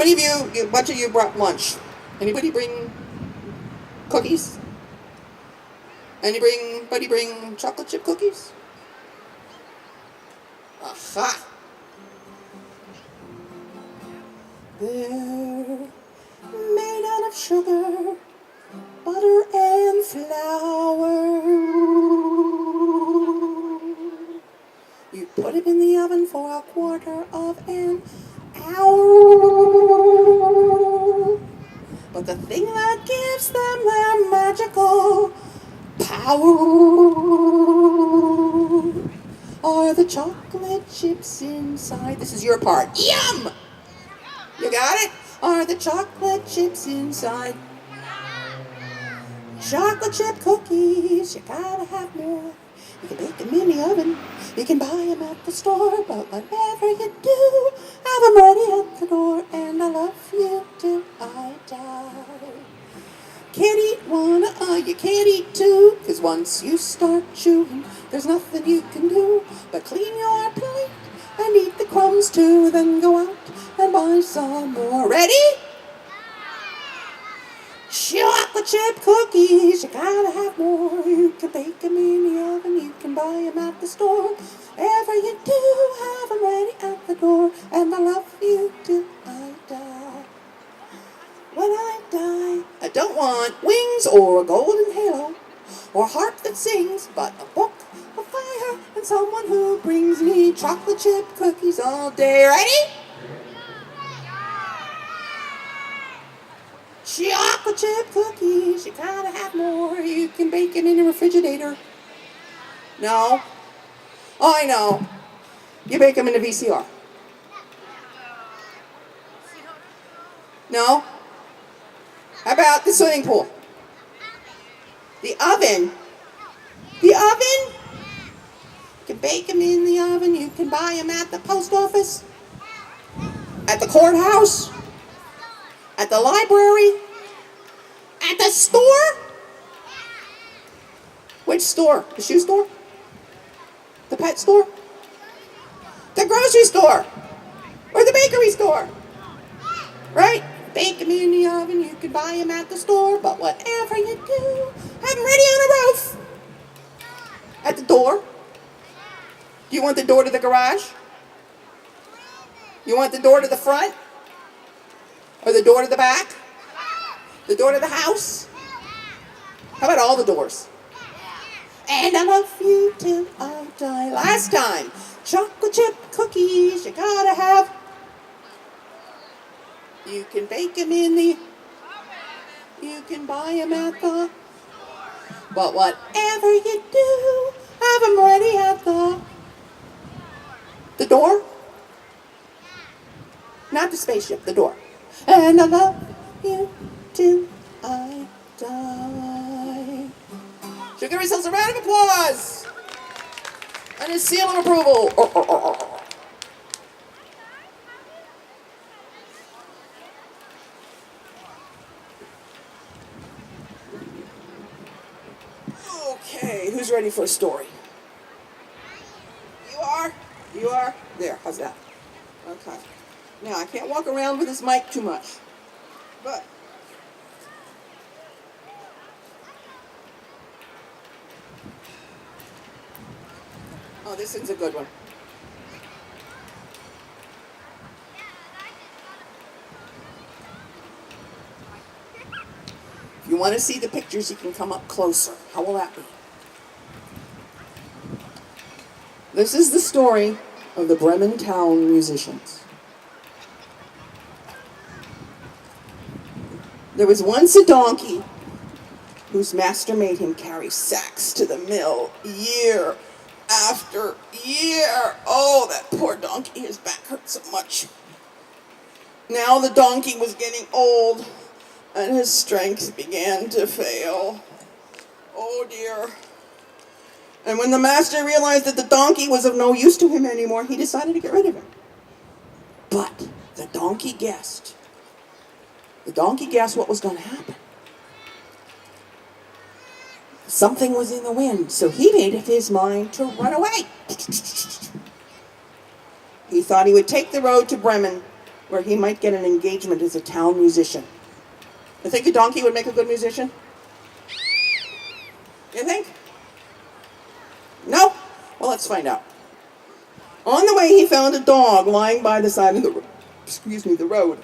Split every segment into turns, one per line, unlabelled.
many of you, a bunch of you brought lunch? Anybody bring cookies? Anybody bring chocolate chip cookies? Aha! They're made out of sugar, butter, and flour. You put them in the oven for a quarter of an hour. But the thing that gives them their magical power are the chocolate chips inside. This is your part. Yum! You got it? Are the chocolate chips inside? Chocolate chip cookies, you gotta have more. You can bake them in the oven, you can buy them at the store, but whatever you do, have them ready at the door, and I love you till I die. Can't eat one, you can't eat two, 'cause once you start chewing, there's nothing you can do but clean your plate and eat the crumbs too, then go out and buy some more. Ready? Chocolate chip cookies, you gotta have more. You can bake them in the oven, you can buy them at the store. Whatever you do, have them ready at the door, and I love you till I die. When I die, I don't want wings or a golden halo or a harp that sings, but a book, a fire, and someone who brings me chocolate chip cookies all day. Ready? Chocolate chip cookies, you gotta have more. You can bake them in the refrigerator. No? Oh, I know. You bake them in the VCR. No? How about the swimming pool? The oven? The oven? You can bake them in the oven. You can buy them at the post office, at the courthouse, at the library, at the store. Which store? The shoe store? The pet store? The grocery store? Or the bakery store? Right? Bake them in the oven, you can buy them at the store, but whatever you do, have them ready on the roof. At the door. Do you want the door to the garage? You want the door to the front? Or the door to the back? The door to the house? How about all the doors? And I love you till I die. Last time, chocolate chip cookies, you gotta have. You can bake them in the, you can buy them at the, but whatever you do, have them ready at the door? Not the spaceship, the door. And I love you till I die. So give yourselves a round of applause and a seal of approval. Okay, who's ready for a story? You are? You are? There, how's that? Okay. Now, I can't walk around with this mic too much, but oh, this one's a good one. If you want to see the pictures, you can come up closer. How will that be? This is the story of the Bremen Town musicians. There was once a donkey whose master made him carry sacks to the mill year after year. Oh, that poor donkey, his back hurt so much. Now the donkey was getting old and his strength began to fail. Oh dear. And when the master realized that the donkey was of no use to him anymore, he decided to get rid of him. But the donkey guessed. The donkey guessed what was going to happen. Something was in the wind, so he made up his mind to run away. He thought he would take the road to Bremen where he might get an engagement as a town musician. You think a donkey would make a good musician? You think? No? Well, let's find out. On the way, he found a dog lying by the side of the road,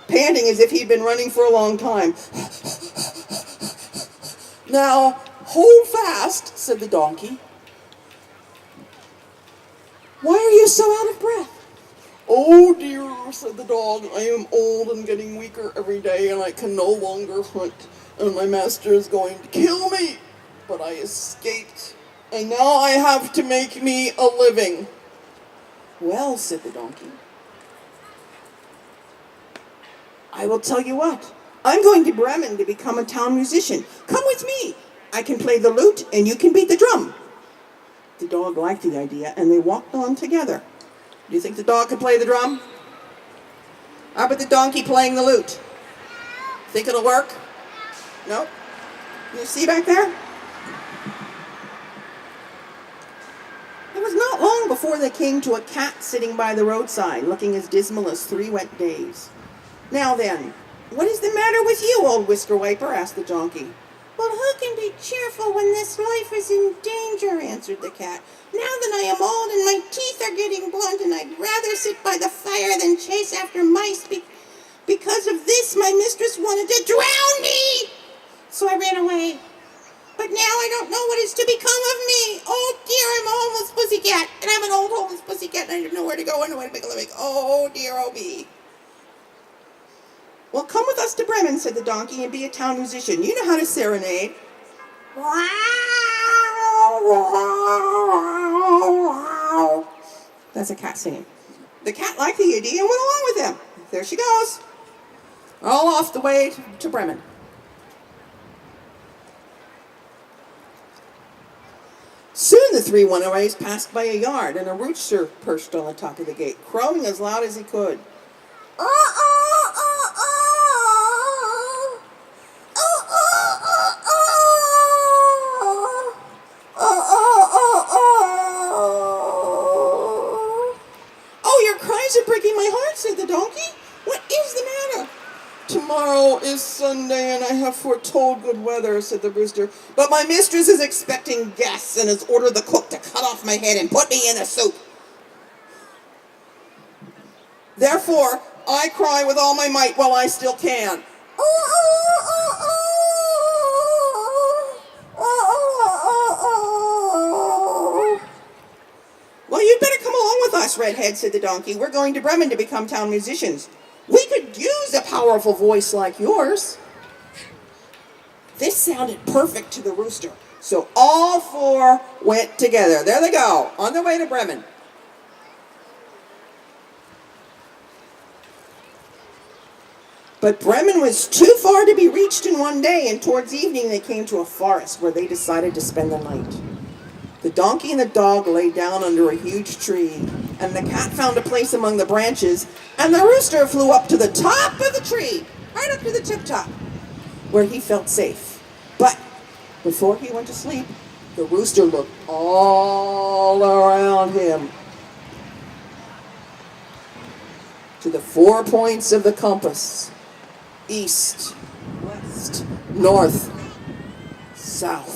panting as if he'd been running for a long time. "Now, hold fast," said the donkey. "Why are you so out of breath?" "Oh dear," said the dog, "I am old and getting weaker every day, and I can no longer hunt, and my master is going to kill me. But I escaped, and now I have to make me a living." "Well," said the donkey, "I will tell you what. I'm going to Bremen to become a town musician. Come with me. I can play the lute, and you can beat the drum." The dog liked the idea, and they walked on together. Do you think the dog could play the drum? How about the donkey playing the lute? Think it'll work? No? Can you see back there? It was not long before they came to a cat sitting by the roadside, looking as dismal as 3 wet days. "Now then, what is the matter with you, old whisker wiper?" asked the donkey. "Well, who can be cheerful when this life is in danger?" answered the cat. "Now that I am old and my teeth are getting blunt, and I'd rather sit by the fire than chase after mice. Because of this, my mistress wanted to drown me, so I ran away. But now I don't know what is to become of me. Oh dear, I'm a homeless pussycat, and I'm an old homeless pussycat, and I don't know where to go and no way to make a living. Oh dear, oh me." "Well, come with us to Bremen," said the donkey, "and be a town musician. You know how to serenade." That's a cat singing. The cat liked the idea and went along with him. There she goes. All off the way to Bremen. Soon the 3 runaways passed by a yard, and a rooster perched on the top of the gate, crowing as loud as he could. "Oh, your cries are breaking my heart," said the donkey. "What is the matter?" "Tomorrow is Sunday, and I have foretold good weather," said the rooster. "But my mistress is expecting guests and has ordered the cook to cut off my head and put me in the soup. Therefore, I cry with all my might while I still can." "Well, you'd better come along with us, Redhead," said the donkey. "We're going to Bremen to become town musicians. We could use a powerful voice like yours." This sounded perfect to the rooster, so all 4 went together. There they go, on their way to Bremen. But Bremen was too far to be reached in one day, and towards evening they came to a forest where they decided to spend the night. The donkey and the dog lay down under a huge tree, and the cat found a place among the branches, and the rooster flew up to the top of the tree, right up to the tip-top, where he felt safe. But before he went to sleep, the rooster looked all around him, to the 4 points of the compass: east, west, north, south.